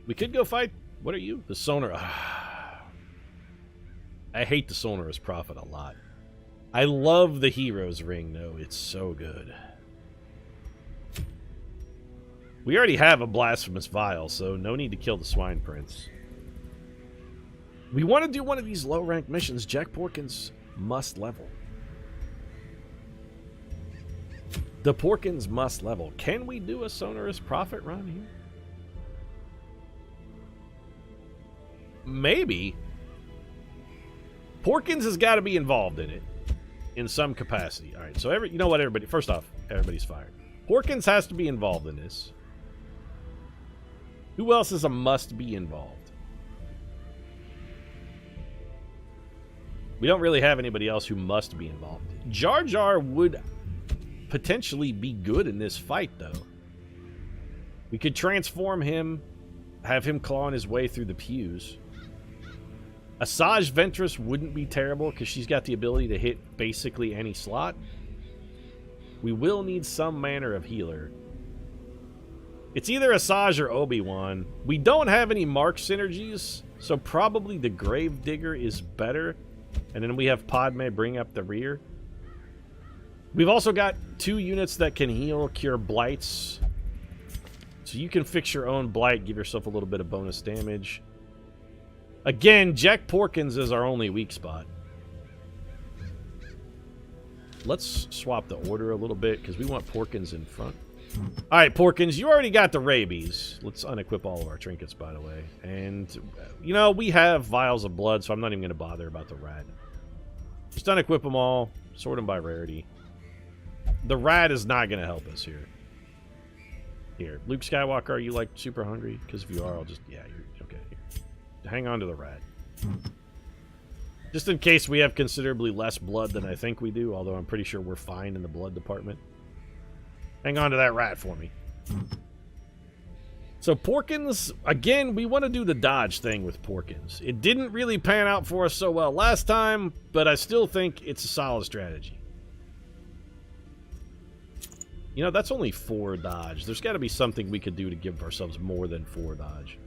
We could go fight. What are you? The Sonar. I hate the Sonorous Prophet a lot. I love the Hero's Ring, though. It's so good. We already have a Blasphemous Vial, so no need to kill the Swine Prince. We want to do one of these low-ranked missions. Jack Porkins must level. The Porkins must level. Can we do a Sonorous Prophet run here? Maybe. Porkins has got to be involved in it in some capacity. All right, so you know what, everybody? First off, everybody's fired. Porkins has to be involved in this. Who else is a must-be involved? We don't really have anybody else who must be involved. Jar Jar would potentially be good in this fight, though. We could transform him, have him clawing his way through the pews. Asajj Ventress wouldn't be terrible because she's got the ability to hit basically any slot. We will need some manner of healer. It's either Asajj or Obi-Wan. We don't have any Mark synergies, so probably the Gravedigger is better. And then we have Padme bring up the rear. We've also got 2 units that can heal, cure blights. So you can fix your own blight, give yourself a little bit of bonus damage. Again, Jack Porkins is our only weak spot. Let's swap the order a little bit, because we want Porkins in front. Alright, Porkins, you already got the rabies. Let's unequip all of our trinkets, by the way. And, you know, we have vials of blood, so I'm not even going to bother about the rat. Just unequip them all, sort them by rarity. The rat is not going to help us here. Here, Luke Skywalker, are you, like, super hungry? Because if you are, I'll just... Yeah, you're... Okay, here. Hang on to the rat. Just in case we have considerably less blood than I think we do, although I'm pretty sure we're fine in the blood department. Hang on to that rat for me. So Porkins, again, we want to do the dodge thing with Porkins. It didn't really pan out for us so well last time, but I still think it's a solid strategy. You know, that's only 4 dodge. There's got to be something we could do to give ourselves more than 4 dodge.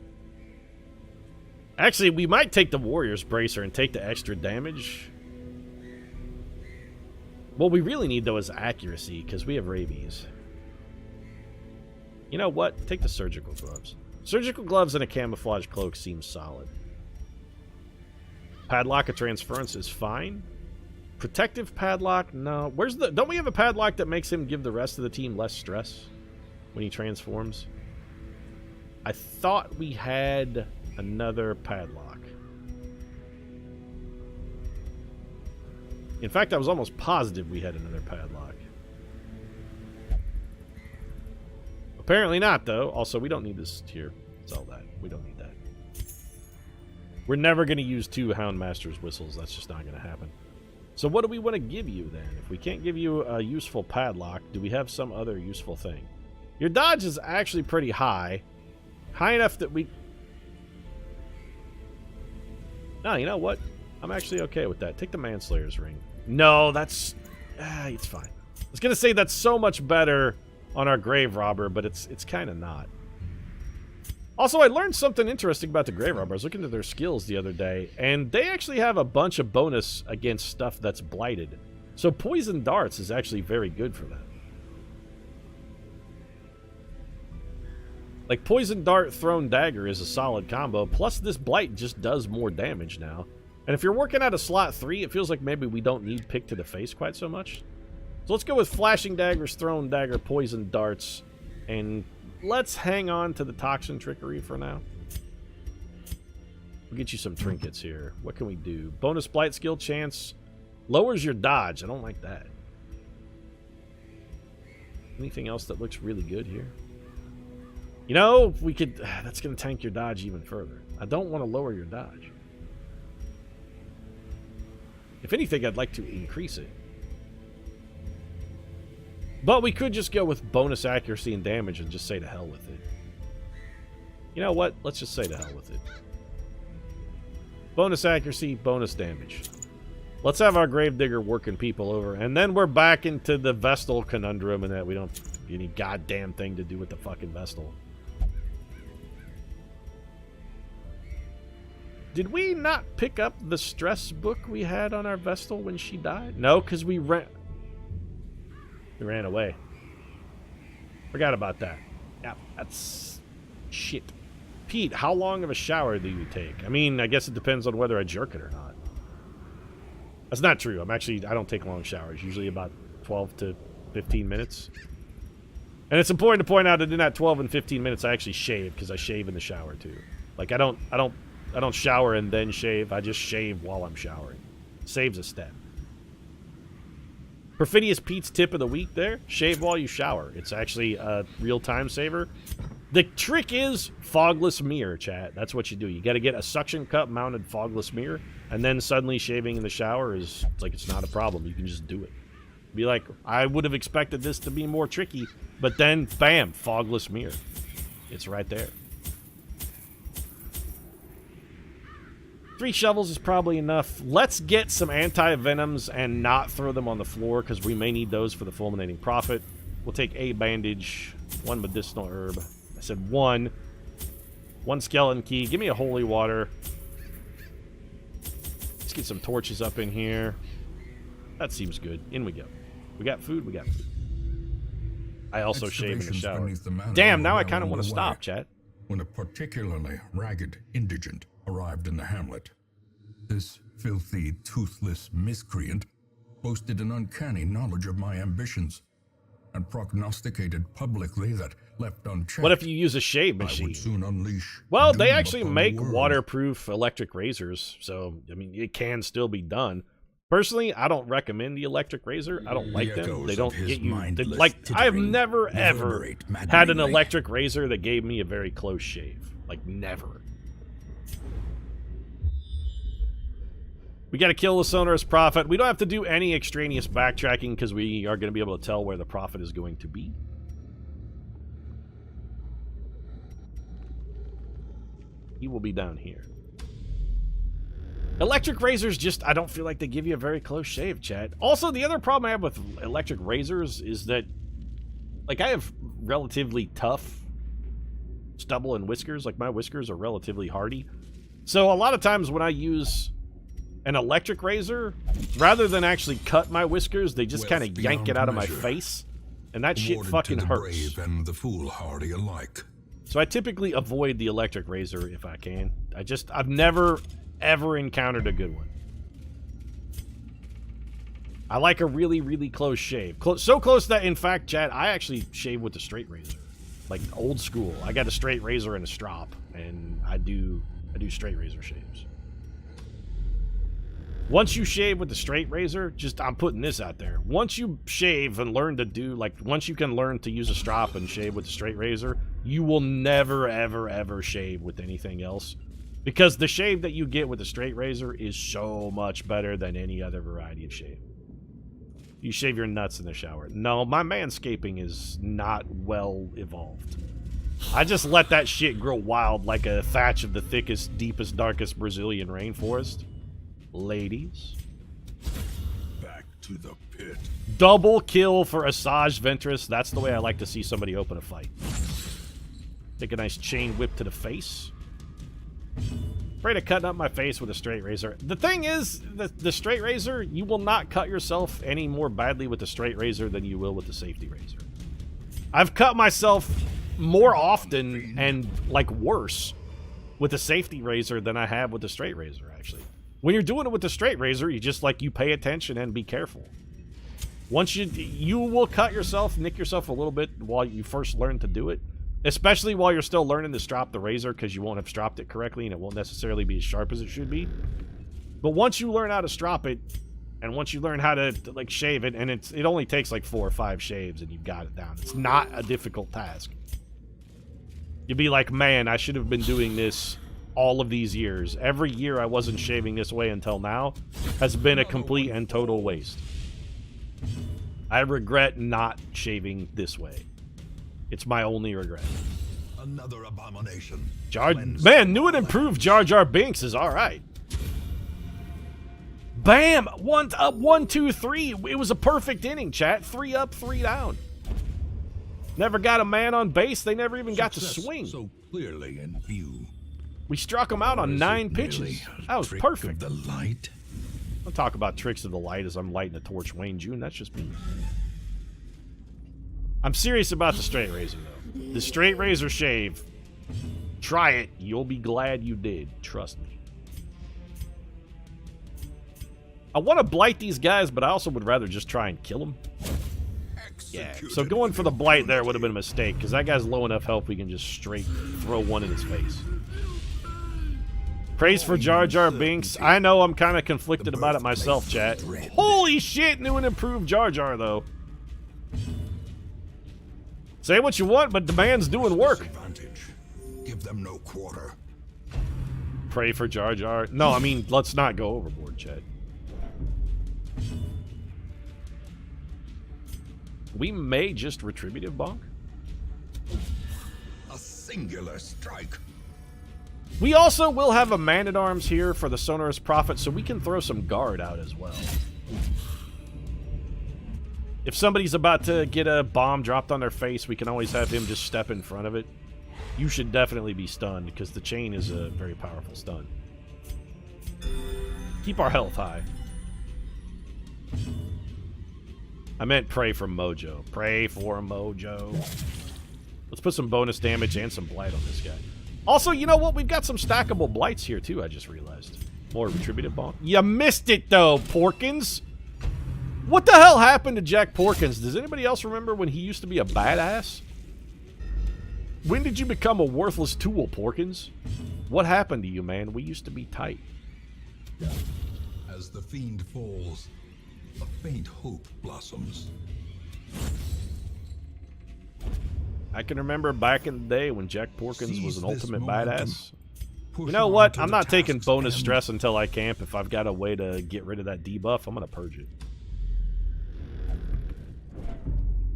Actually, we might take the Warrior's Bracer and take the extra damage. What we really need, though, is accuracy, because we have rabies. You know what? Take the surgical gloves. Surgical gloves and a camouflage cloak seems solid. Padlock of transference is fine. Protective padlock? No. Where's the... Don't we have a padlock that makes him give the rest of the team less stress when he transforms? I thought we had another padlock. In fact, I was almost positive we had another padlock. Apparently not, though. Also, we don't need this here. It's all that. We don't need that. We're never going to use 2 Houndmaster's whistles. That's just not going to happen. So what do we want to give you, then? If we can't give you a useful padlock, do we have some other useful thing? Your dodge is actually pretty high. High enough that we... No, you know what? I'm actually okay with that. Take the Manslayer's ring. No, that's... it's fine. I was going to say that's so much better on our Grave Robber, but it's kind of not. Also, I learned something interesting about the Grave Robber. I was looking at their skills the other day, and they actually have a bunch of bonus against stuff that's blighted. So Poison Darts is actually very good for them. Like, Poison Dart, Thrown Dagger is a solid combo, plus this Blight just does more damage now. And if you're working out of slot 3, it feels like maybe we don't need Pick to the Face quite so much. So let's go with Flashing Daggers, Thrown Dagger, Poison Darts, and let's hang on to the Toxin Trickery for now. We'll get you some trinkets here. What can we do? Bonus Blight skill chance. Lowers your dodge. I don't like that. Anything else that looks really good here? You know, we could... That's going to tank your dodge even further. I don't want to lower your dodge. If anything, I'd like to increase it. But we could just go with bonus accuracy and damage and just say to hell with it. You know what? Let's just say to hell with it. Bonus accuracy, bonus damage. Let's have our Gravedigger working people over. And then we're back into the Vestal conundrum and that we don't have any goddamn thing to do with the fucking Vestal. Did we not pick up the stress book we had on our Vestal when she died? No, because we ran away. Forgot about that. Yeah, that's shit. Pete, how long of a shower do you take? I mean, I guess it depends on whether I jerk it or not. That's not true. I don't take long showers. Usually about 12 to 15 minutes. And it's important to point out that in that 12 and 15 minutes, I actually shave, because I shave in the shower too. Like, I don't shower and then shave. I just shave while I'm showering. Saves a step. Perfidious Pete's tip of the week there. Shave while you shower. It's actually a real time saver. The trick is fogless mirror, chat. That's what you do. You got to get a suction cup mounted fogless mirror, and then suddenly shaving in the shower is like it's not a problem. You can just do it. Be like, I would have expected this to be more tricky, but then, bam, fogless mirror. It's right there. 3 shovels is probably enough. Let's get some anti-venoms and not throw them on the floor, because we may need those for the fulminating prophet. We'll take a bandage, 1 medicinal herb. I said 1. 1 skeleton key. Give me a holy water. Let's get some torches up in here. That seems good. In we go. We got food? We got food. I also shave in the shower. Damn, now I kind of want to stop, chat. When a particularly ragged indigent arrived in the hamlet, this filthy, toothless miscreant boasted an uncanny knowledge of my ambitions and prognosticated publicly that, left unchecked, what if you use a shave machine? I would soon unleash well, they doom actually upon make the world. waterproof electric razors, so, I mean, it can still be done. Personally, I don't recommend the electric razor. I don't like them. They don't get you... like, I've never, ever had an electric razor that gave me a very close shave. Like, never. We got to kill the sonorous prophet. We don't have to do any extraneous backtracking because we are going to be able to tell where the prophet is going to be. He will be down here. Electric razors just, I don't feel like they give you a very close shave, chat. Also, the other problem I have with electric razors is that, like, I have relatively tough stubble and whiskers. Like, my whiskers are relatively hardy. So a lot of times when I use an electric razor, rather than actually cut my whiskers, they just kind of yank it out of my face. And that shit fucking hurts. And the foolhardy alike. So I typically avoid the electric razor if I can. I've never ever encountered a good one. I like a really, really close shave. So close that, in fact, chat, I actually shave with a straight razor. Like, old school. I got a straight razor and a strop, and I do straight razor shaves. Once you shave with the straight razor, I'm putting this out there. Once you shave and learn to do, like, once you can learn to use a strop and shave with the straight razor, you will never, ever, ever shave with anything else. Because the shave that you get with a straight razor is so much better than any other variety of shave. You shave your nuts in the shower. No, my manscaping is not well evolved. I just let that shit grow wild like a thatch of the thickest, deepest, darkest Brazilian rainforest. Ladies. Back to the pit. Double kill for Asajj Ventress. That's the way I like to see somebody open a fight. Take a nice chain whip to the face. Afraid of cutting up my face with a straight razor. The thing is, the straight razor, you will not cut yourself any more badly with the straight razor than you will with the safety razor. I've cut myself more often and, like, worse with the safety razor than I have with the straight razor, actually. When you're doing it with the straight razor, you pay attention and be careful. Once you will cut yourself, nick yourself a little bit while you first learn to do it. Especially while you're still learning to strop the razor, because you won't have stropped it correctly and it won't necessarily be as sharp as it should be. But once you learn how to strop it, and once you learn how to like shave it, and it only takes like 4 or 5 shaves and you've got it down. It's not a difficult task. You'd be like, man, I should have been doing this all of these years. Every year I wasn't shaving this way until now has been a complete and total waste. I regret not shaving this way. It's my only regret. Another abomination. Man, new and improved Jar Jar Binks is alright. Bam! 1 up, 1, 2, 3. It was a perfect inning, chat. 3 up, 3 down. Never got a man on base. They never even got to swing. So clearly in view. We struck him out on 9 pitches. That was perfect. The light. I'll talk about tricks of the light as I'm lighting a torch, Wayne June. That's just me. I'm serious about the straight razor, though. The straight razor shave. Try it. You'll be glad you did. Trust me. I want to blight these guys, but I also would rather just try and kill them. Yeah, so going for the blight there would have been a mistake, because that guy's low enough health we can just straight throw one in his face. Praise for Jar Jar Binks. I know I'm kind of conflicted about it myself, chat. Holy shit, new and improved Jar Jar, though. Say what you want, but the man's doing work. Give them no quarter. Pray for Jar Jar. No, I mean, let's not go overboard, chat. We may just retributive bonk. A singular strike. We also will have a man-at-arms here for the Sonorous Prophet, so we can throw some guard out as well. If somebody's about to get a bomb dropped on their face, we can always have him just step in front of it. You should definitely be stunned, because the chain is a very powerful stun. Keep our health high. I meant pray for Mojo. Pray for Mojo. Let's put some bonus damage and some blight on this guy. Also, you know what? We've got some stackable blights here, too, I just realized. More retributive bonk. You missed it, though, Porkins. What the hell happened to Jack Porkins? Does anybody else remember when he used to be a badass? When did you become a worthless tool, Porkins? What happened to you, man? We used to be tight. As the fiend falls, a faint hope blossoms. I can remember back in the day when Jack Porkins was an ultimate badass. You Push know on what? to I'm the not taking tasks bonus and stress until I camp. If I've got a way to get rid of that debuff, I'm going to purge it.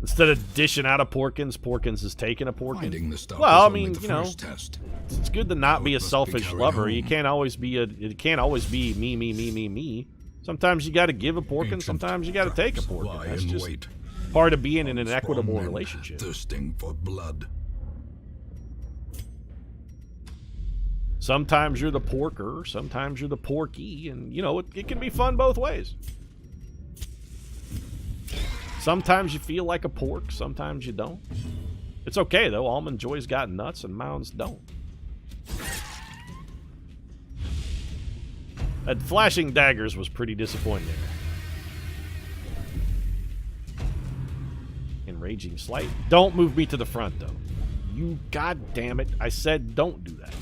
Instead of dishing out a Porkins, Porkins is taking a finding Porkins. the stuff Well, I is only mean, the you know, first test. it's good to not be a Must be selfish carried lover. home. You can't always be it can't always be me, me, me, me, me. Sometimes you got to give a Porkins. Ancient Sometimes you got to take a traps Porkins. lie That's in just wait. part of being in an Strong equitable men relationship. Thirsting for blood. Sometimes you're the porker, sometimes you're the porky, and, you know, it can be fun both ways. Sometimes you feel like a pork, sometimes you don't. It's okay, though. Almond Joy's got nuts and Mounds don't. That flashing daggers was pretty disappointing. Enraging Slight. Don't move me to the front, though. You goddamn it. I said don't do that.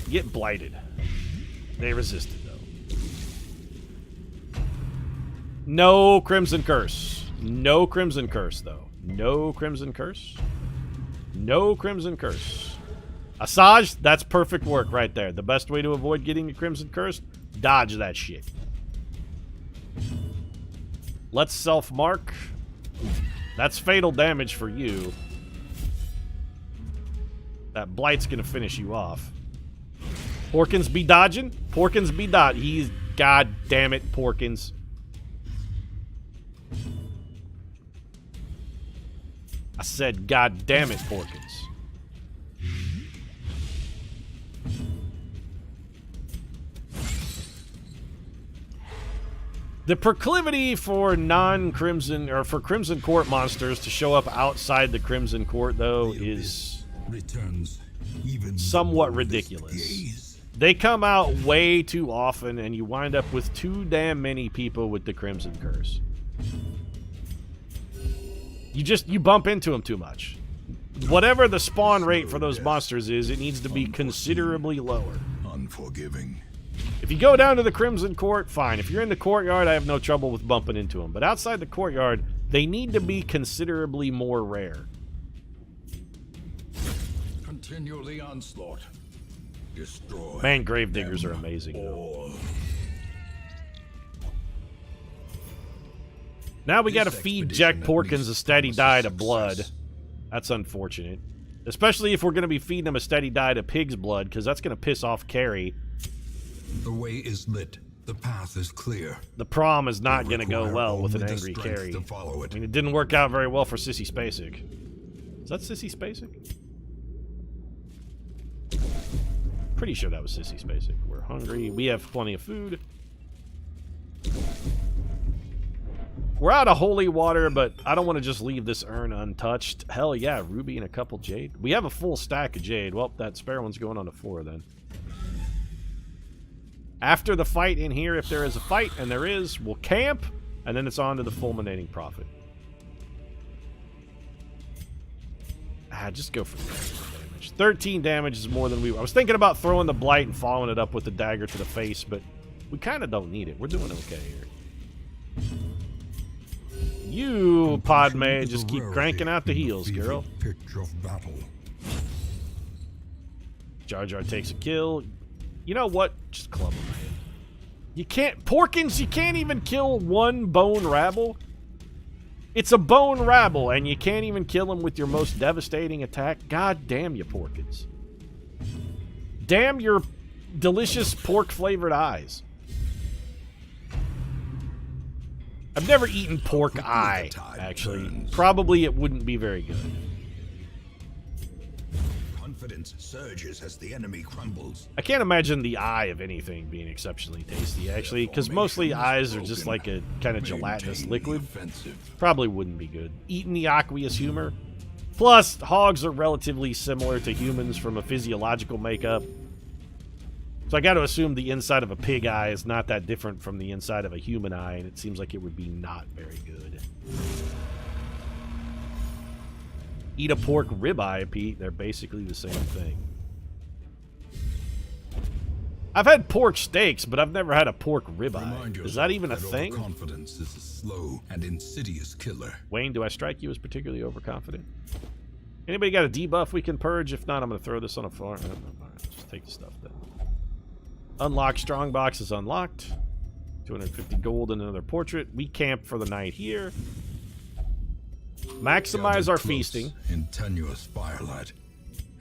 Get blighted. They resisted, though. No Crimson Curse. No Crimson Curse, though. No Crimson Curse. No Crimson Curse. Asajj, that's perfect work right there. The best way to avoid getting a Crimson Curse, dodge that shit. Let's self-mark. That's fatal damage for you. That blight's gonna finish you off. Porkins be dodging. Porkins be dodging. He's goddamn it, Porkins. I said goddamn it, Porkins. The proclivity for non-Crimson, or for Crimson Court monsters to show up outside the Crimson Court, though, is returns even somewhat below this ridiculous. gaze. They come out way too often, and you wind up with too damn many people with the Crimson Curse. You bump into them too much. Whatever the spawn rate for those monsters is, it needs to be considerably lower. Unforgiving. If you go down to the Crimson Court, fine. If you're in the courtyard, I have no trouble with bumping into them. But outside the courtyard, they need to be considerably more rare. Continue the onslaught. Destroy. Man, Gravediggers are amazing, though. all. Now we gotta This feed Jack expedition at Porkins least a steady promises diet of blood. success. That's unfortunate. Especially if we're gonna be feeding him a steady diet of pig's blood, because that's gonna piss off Carrie. The way is lit. The path is clear. The prom is not We going to go require well with an only the angry strength carry. to follow it. I mean, it didn't work out very well for Sissy Spacek. Is that Sissy Spacek? Pretty sure that was Sissy Spacek. We're hungry. We have plenty of food. We're out of holy water, but I don't want to just leave this urn untouched. Hell yeah, ruby and a couple jade. We have a full stack of jade. Well, that spare one's going on the floor then. After the fight in here, if there is a fight, and there is, we'll camp, and then it's on to the fulminating prophet. Just go for the damage. 13 damage is more than I was thinking about throwing the blight and following it up with the dagger to the face, but we kind of don't need it. We're doing okay here. You, Padme, just keep cranking out the heals, girl. Pitch of battle. Jar Jar takes a kill. You know what? Just club him. You can't... Porkins, you can't even kill one bone rabble. It's a bone rabble, and you can't even kill him with your most devastating attack. God damn you, Porkins. Damn your delicious pork-flavored eyes. I've never eaten pork eye, actually. Probably it wouldn't be very good. Confidence surges as the enemy crumbles. I can't imagine the eye of anything being exceptionally tasty, actually, because mostly eyes are just like a kind of gelatinous liquid. Probably wouldn't be good. Eating the aqueous humor. Plus, hogs are relatively similar to humans from a physiological makeup. So I got to assume the inside of a pig eye is not that different from the inside of a human eye, and it seems like it would be not very good. Eat a pork ribeye, Pete. They're basically the same thing. I've had pork steaks, but I've never had a pork ribeye. Is that even a thing? Confidence is a slow and insidious killer. Wayne, do I strike you as particularly overconfident? Anybody got a debuff we can purge? If not, I'm going to throw this on a floor. Just take the stuff then. Unlock strongbox is unlocked. 250 gold and another portrait. We camp for the night here. Maximize our feasting. In tenuous firelight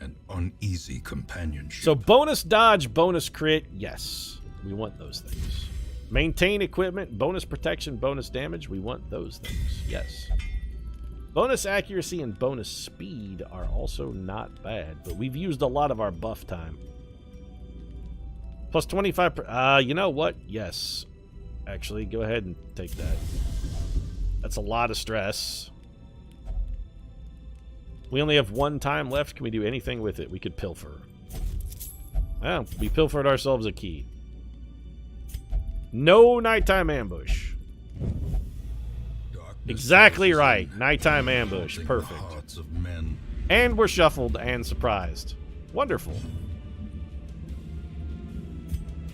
and uneasy companionship. So bonus dodge, bonus crit, yes. We want those things. Maintain equipment, bonus protection, bonus damage. We want those things, yes. Bonus accuracy and bonus speed are also not bad, but we've used a lot of our buff time. Plus 25%. You know what? Yes. Actually, go ahead and take that. That's a lot of stress. We only have one time left. Can we do anything with it? We could pilfer. Well, we pilfered ourselves a key. No nighttime ambush. Exactly right. Nighttime ambush. Perfect. And we're shuffled and surprised. Wonderful.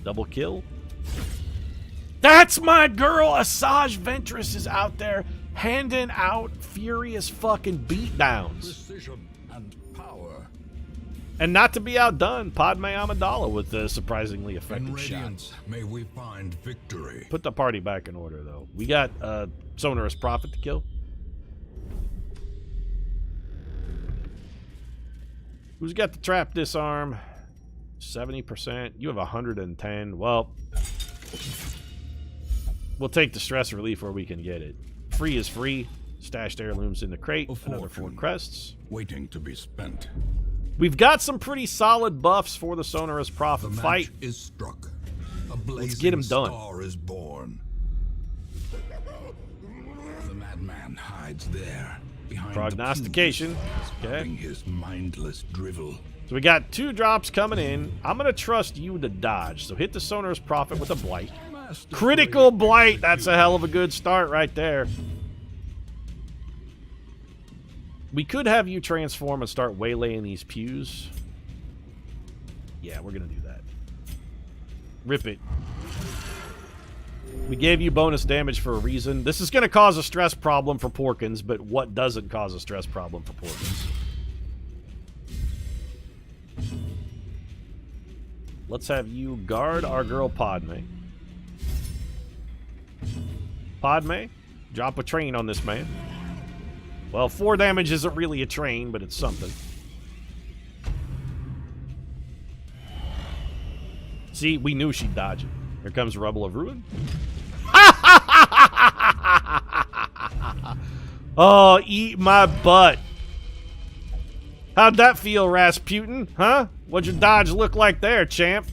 Double kill. That's my girl! Asajj Ventress is out there handing out furious fucking beatdowns. Precision and power. And not to be outdone, Padme Amidala with a surprisingly effective shot. May we find victory. Put the party back in order, though. We got Sonorous Prophet to kill. Who's got the trap disarm? 70%. You have 110. Well, we'll take the stress relief where we can get it. Free is free. Stashed heirlooms in the crate. Another 4 crests. Waiting to be spent. We've got some pretty solid buffs for the Sonorous Prophet The fight. match is struck. A blazing Let's get him done. star is born. The madman hides there. Behind Prognostication. Okay. His mindless drivel. So we got 2 drops coming in. I'm going to trust you to dodge. So hit the Sonorous Prophet with a Blight. Critical Blight. That's a hell of a good start right there. We could have you transform and start waylaying these pews. Yeah, we're going to do that. Rip it. We gave you bonus damage for a reason. This is going to cause a stress problem for Porkins, but what doesn't cause a stress problem for Porkins? Let's have you guard our girl Padme. Padme, drop a train on this man. Well, 4 damage isn't really a train, but it's something. See, we knew she'd dodge it. Here comes Rubble of Ruin. Oh, eat my butt. How'd that feel, Rasputin? Huh? What'd your dodge look like there, champ?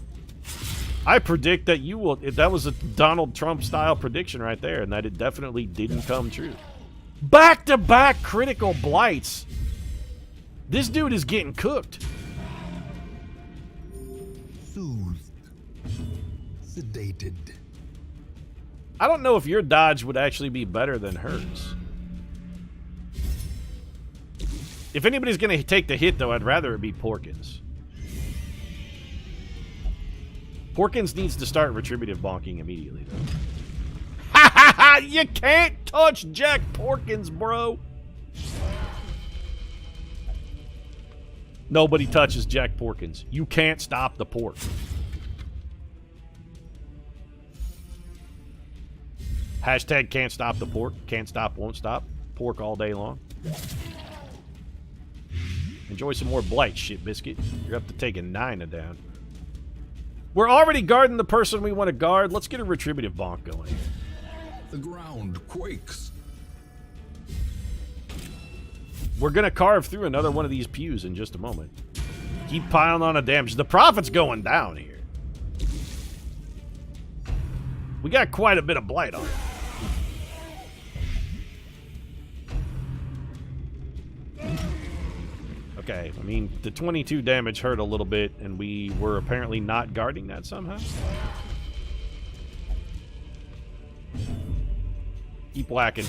I predict that you will... That was a Donald Trump-style prediction right there, and that it definitely didn't come true. Back-to-back critical blights. This dude is getting cooked. Soothed. Sedated. I don't know if your dodge would actually be better than hers. If anybody's going to take the hit, though, I'd rather it be Porkins. Porkins needs to start retributive bonking immediately, though. Ha ha ha! You can't touch Jack Porkins, bro! Nobody touches Jack Porkins. You can't stop the pork. Hashtag can't stop the pork. Can't stop, won't stop. Pork all day long. Enjoy some more blight, shit biscuit. You're up to taking 9 down. We're already guarding the person we want to guard. Let's get a retributive bonk going. The ground quakes. We're going to carve through another one of these pews in just a moment. Keep piling on the damage. The profit's going down here. We got quite a bit of blight on it. Okay, I mean, the 22 damage hurt a little bit, and we were apparently not guarding that somehow. Keep whacking.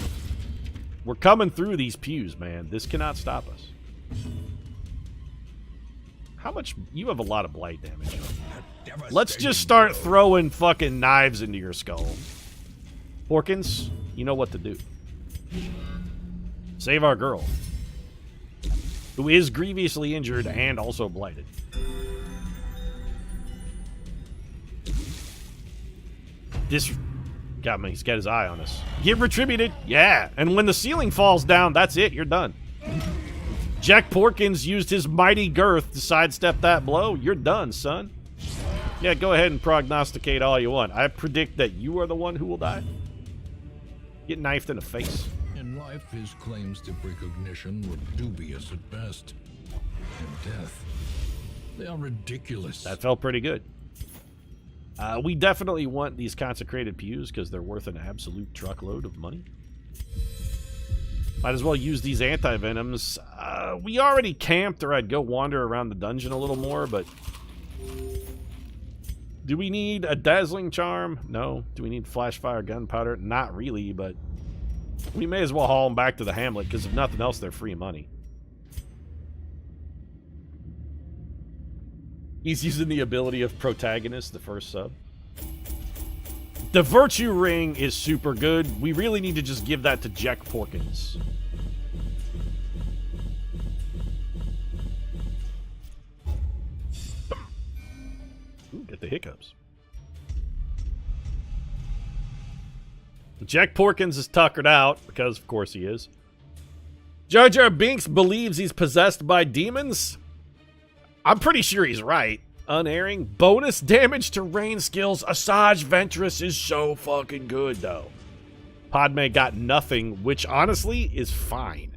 We're coming through these pews, man. This cannot stop us. How much? You have a lot of blight damage. Let's just start throwing fucking knives into your skull. Porkins, you know what to do. Save our girl, who is grievously injured and also blighted. This got me. He's got his eye on us. Get retributed. Yeah. And when the ceiling falls down, that's it. You're done. Jack Porkins used his mighty girth to sidestep that blow. You're done, son. Yeah, go ahead and prognosticate all you want. I predict that you are the one who will die. Get knifed in the face. In life, his claims to recognition were dubious at best. In death, they are ridiculous. That felt pretty good. We definitely want these consecrated pews because they're worth an absolute truckload of money. Might as well use these anti-venoms. We already camped, or I'd go wander around the dungeon a little more, but... Do we need a dazzling charm? No. Do we need flash fire gunpowder? Not really, but... We may as well haul them back to the hamlet, because if nothing else, they're free money. He's using the ability of Protagonist, the first sub. The Virtue Ring is super good. We really need to just give that to Jack Porkins. Ooh, get the hiccups. Jack Porkins is tuckered out, because of course he is. Jar Jar Binks believes he's possessed by demons. I'm pretty sure he's right. Unerring. Bonus damage to range skills. Asajj Ventress is so fucking good, though. Padme got nothing, which honestly is fine.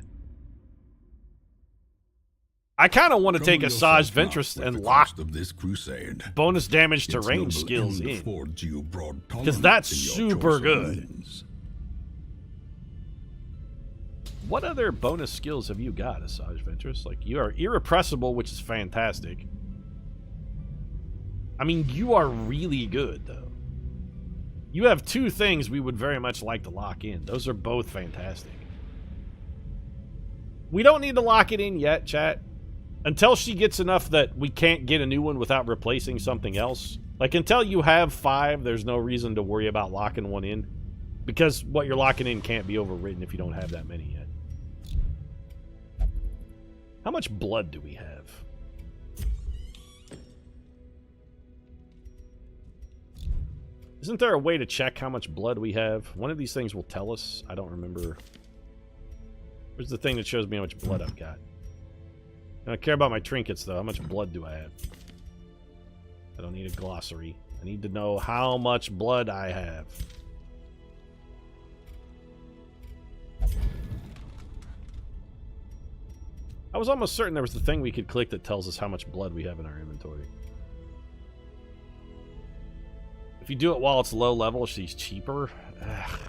I kind of want to take Asajj Ventress and lock of this crusade. Bonus damage to range skills in. Because that's super good. What other bonus skills have you got, Asajj Ventress? Like, you are irrepressible, which is fantastic. I mean, you are really good, though. You have 2 things we would very much like to lock in. Those are both fantastic. We don't need to lock it in yet, chat. Until she gets enough that we can't get a new one without replacing something else. Like, until you have 5, there's no reason to worry about locking one in. Because what you're locking in can't be overwritten if you don't have that many yet. How much blood do we have? Isn't there a way to check how much blood we have? One of these things will tell us. I don't remember. Where's the thing that shows me how much blood I've got? I don't care about my trinkets, though. How much blood do I have? I don't need a glossary. I need to know how much blood I have. I was almost certain there was the thing we could click that tells us how much blood we have in our inventory. If you do it while it's low level, she's cheaper. Ugh.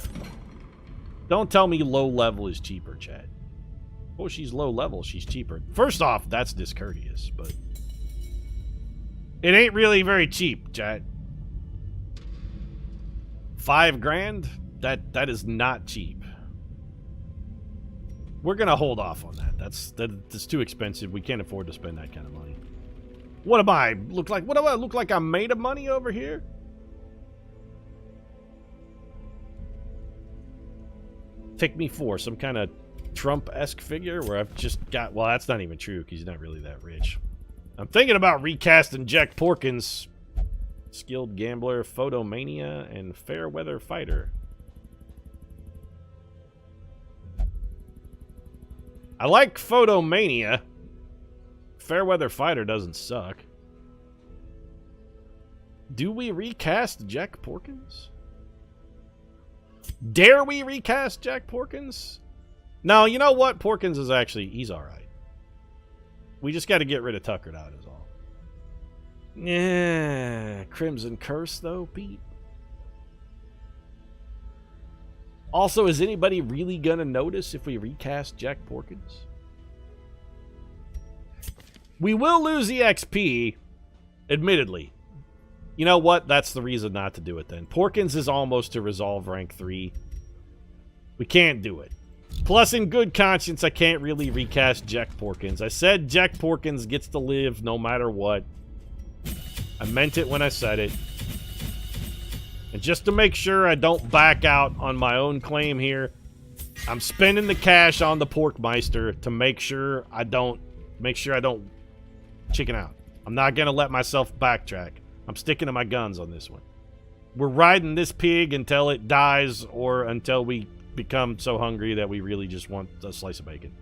Don't tell me low level is cheaper, Chad. Oh, she's low level, she's cheaper. First off, that's discourteous, but it ain't really very cheap, Chad. 5 grand? That is not cheap. We're gonna hold off on that. That's too expensive. We can't afford to spend that kind of money. What do I look like I'm made of money over here? Take me for some kind of Trump-esque figure where I've just got... Well, that's not even true because he's not really that rich. I'm thinking about recasting Jack Porkins. Skilled gambler, photomania, and fair weather fighter. I like photomania. Fair weather fighter doesn't suck. Do we recast Jack Porkins? Dare we recast Jack Porkins? No, you know what? Porkins is actually... He's alright. We just got to get rid of Tuckered out is all. Yeah. Crimson Curse, though, Pete. Also, is anybody really going to notice if we recast Jack Porkins? We will lose the XP, admittedly. You know what? That's the reason not to do it then. Porkins is almost to resolve rank 3. We can't do it. Plus, in good conscience, I can't really recast Jack Porkins. I said Jack Porkins gets to live no matter what. I meant it when I said it. And just to make sure I don't back out on my own claim here, I'm spending the cash on the Porkmeister to make sure I don't chicken out. I'm not going to let myself backtrack. I'm sticking to my guns on this one. We're riding this pig until it dies or until we become so hungry that we really just want a slice of bacon.